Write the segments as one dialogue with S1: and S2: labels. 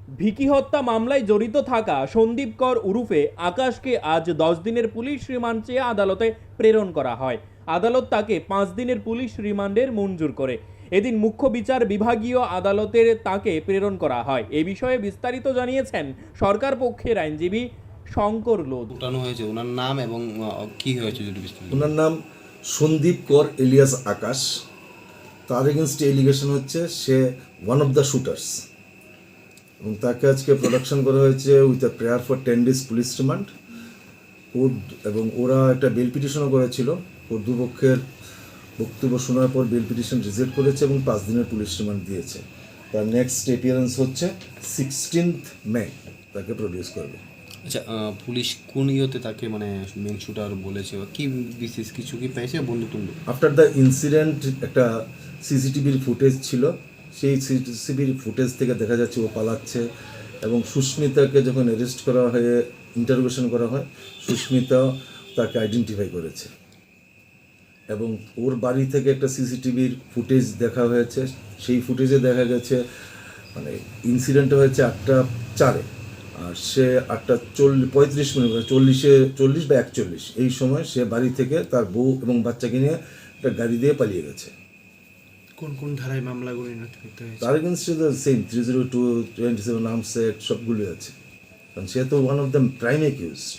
S1: ভিকি হত্যা মামলায় জড়িত থাকা সন্দীপ কর উরুফে আকাশকে আজ 10 দিনের পুলিশ রিমান্ড চেয়ে আদালতে প্রেরণ করা হয়। আদালত তাকে 5 দিনের পুলিশ রিমান্ডের মঞ্জুর করে। এদিন মুখ্য বিচার বিভাগীয় আদালতের তাকে প্রেরণ করা হয়। এ বিষয়ে বিস্তারিত জানিয়েছেন সরকার পক্ষের আইনজীবী শঙ্কর লোধ।
S2: উঠানো হয়েছে ওনার নাম এবং কি হয়েছে যদি বিস্তারিত।
S3: ওনার নাম সন্দীপ কর এলিয়াস আকাশ। তার এগেনস্টে এলিগেশন হচ্ছে সে ওয়ান অফ দ্য শুটার্স এবং তাকে আজকে প্রোডাকশন করা হয়েছে with a prayer for 10 days police remand. Court এবং ওরা একটা বেল পিটিশনও করেছিল। কোর্ট দুপক্ষের বক্তব্য শোনার পর বেল পিটিশন রিজেক্ট করেছে এবং 5 দিনের পুলিশ রিমান্ড দিয়েছে। তার নেক্সট অ্যাপিয়ারেন্স হচ্ছে 16th May, তাকে প্রডিউস করবে।
S2: আচ্ছা, পুলিশ কোন ইয়েতে তাকে মানে মেন শুটার বলেছে বা কি বিশেষ কিছু কি পেয়েছে বন্ধুতুল্য?
S3: আফটার দ্য ইনসিডেন্ট একটা সিসিটিভির ফুটেজ ছিল, সেই সিসিটিভির ফুটেজ থেকে দেখা যাচ্ছে ও পালাচ্ছে এবং সুস্মিতাকে যখন অ্যারেস্ট করা হয়ে ইন্টারোগেশন করা হয়, সুস্মিতা তাকে আইডেন্টিফাই করেছে এবং ওর বাড়ি থেকে একটা সিসিটিভির ফুটেজ দেখা হয়েছে। সেই ফুটেজে দেখা গেছে মানে ইনসিডেন্টটা হয়েছে 8:04 আর সে 8:35 40 বা 41 এই সময় সে বাড়ি থেকে তার বউ এবং বাচ্চাকে নিয়ে একটা গাড়ি দিয়ে পালিয়ে গেছে।
S4: কোন কোন ধারায় মামলাগুলি নথিভুক্ত হয়েছে?
S3: তার এগেনস্টে দ্য সেম 302, 27 আর্মস অ্যাক্ট সবগুলোই আছে, কারণ সে তো one of the prime accused.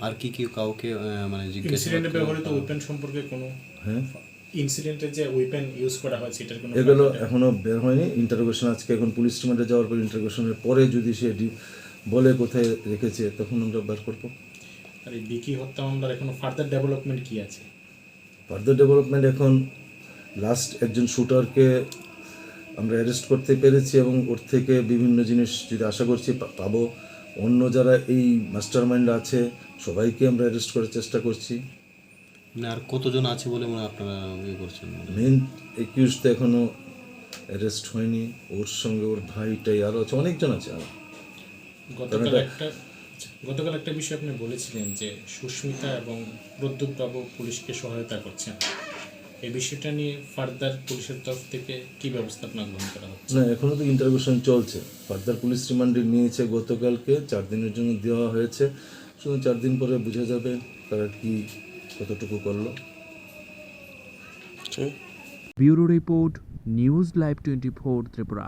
S2: আর কি কি কাউকে মানে জিজ্ঞাসা
S4: ইনসিডেন্টে ব্যবহৃত ওয়েপন সম্পর্কে কোনো ইনসিডেন্টে যে ওয়েপন ইউজ করা হয় সেটার কোনো
S3: এগুলো এখনো বের হয়নি। ইন্টারোগেশন আজকে এখন পুলিশ রিমান্ডে যাওয়ার পর ইন্টারোগেশনের পরে যদি সে বলে কোথায় রেখেছে তখন আমরা বের করবো।
S4: আর এই বিকি হত্যা মামলার এখনো ফার্দার ডেভেলপমেন্ট কি আছে?
S3: ফার্দার ডেভেলপমেন্ট এখন লাস্ট একজন শুটারকে আমরা অ্যারেস্ট করতে পেরেছি এবং ওর থেকে বিভিন্ন জিনিস যদি আশা করছি পাবো। অন্য যারা এই মাস্টার মাইন্ড আছে সবাইকে আমরা অ্যারেস্ট করার চেষ্টা করছি।
S2: মানে আর কতজন আছে বলে মনে আপনারা ইয়ে করছেন?
S3: মেন একিউজ তো এখনও অ্যারেস্ট হয়নি, ওর সঙ্গে ওর ভাইটাই আরও আছে, অনেকজন আছে আরও।
S4: গতকাল একটা বিষয় আপনি বলেছিলেন যে সুস্মিতা এবং প্রদ্যুৎ বাবু পুলিশকে সহায়তা করছেন। এই বিষয়টা নিয়ে ফার্দার পুলিশের তরফ থেকে কি ব্যবস্থাপনা গ্রহণ করা হচ্ছে?
S3: না, এখনও তো ইন্টারোগেশন চলছে। ফার্দার পুলিশ রিমান্ডে নিয়েছে গতকালকে, 4 দিনের জন্য দেওয়া হয়েছে। শুধু 4 দিন পরে বোঝা যাবে তারা কি কতটুকু করলো।
S1: Bureau report, news live 24 Tripura.